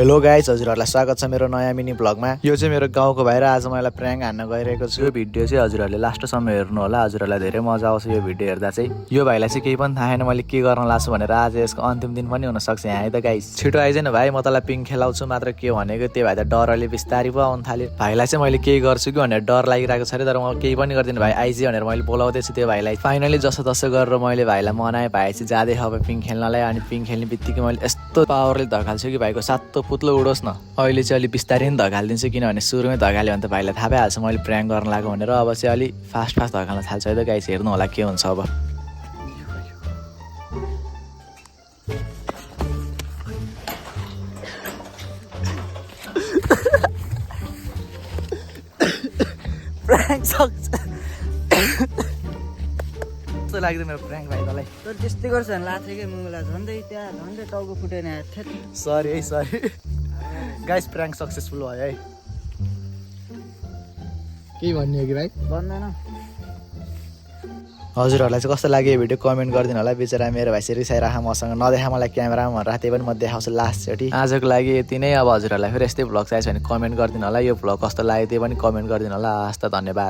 Hello guys, हजुरहरूलाई स्वागत छ मेरो नयाँ मिनी ब्लगमा। यो चाहिँ मेरो गाउँको भाइ र आज मैले प्र्याङ्क हान्न गइरहेको छु। यो भिडियो चाहिँ हजुरहरूले लास्टसम्म हेर्नु होला, हजुरहरूलाई धेरै मजा आउँछ यो भिडियो हेर्दा चाहिँ। यो भाइलाई चाहिँ केही पनि थाहा छैन मैले के गर्न लाग्छु भनेर। आज यसको अन्तिम दिन पनि हुनसक्छ यहाँ है त गाइज। छिटो आइज न भाइ, म तँलाई पिङ खेलाउँछु मात्र के भनेको। त्यो भाइ त डरले बिस्तारै पो आउनु थाल्यो। भाइलाई चाहिँ मैले केही गर्छु कि भनेर डर लागिरहेको छ अरे, तर म केही पनि गर्दिनँ भाइ। आइज भनेर मैले बोलाउँदैछु त्यो भाइलाई। फाइनली जसो तसो गरेर मैले भाइलाई मनाएँ। भाइ चाहिँ जाँदै अब पिङ खेल्नलाई। अनि पिङ खेल्ने बित्तिकै मैले यस्तो पावरले धकाल्छु कि भाइको सातो पुत्लो उडोस् न। अहिले चाहिँ अलिक बिस्तारै नै धकालिदिन्छु, किनभने सुरुमै धकाल्यो भने त भाइलाई थाहा पाइहाल्छ मैले प्र्याङ्क गर्न लागेको भनेर। अब चाहिँ अलिक फास्ट धकाल्न थाल्छ है त गाइस, हेर्नु होला के हुन्छ अब। प्र्याङ्क सक्छ कस्तो लाग्दैन मेरो प्र्याङ्क भाइ तँलाई? तर त्यस्तै गर्छ भने लाग्थ्यो कि मुला झन्डै त्यहाँ झन्डै टाउको फुटेन। सरी है, सरी गाइस, प्र्याङ्क सक्सेसफुल भयो है। के भन्ने हो कि भाइ? भन्दैन। हजुरहरूलाई चाहिँ कस्तो लाग्यो यो भिडियो कमेन्ट गरिदिनु होला। बिचरा मेरो भाइ चाहिँ रिसाइराख मसँग, नदेखा मलाई क्यामेरामा भनेर त्यही पनि म देखाउँछु लास्टचोटि। आजको लागि यति नै। अब हजुरहरूलाई फेरि यस्तै भ्लग चाहिन्छ भने कमेन्ट गरिदिनु होला। यो भ्लग कस्तो लाग्यो त्यो पनि कमेन्ट गरिदिनु होला। हस् त, धन्यवाद।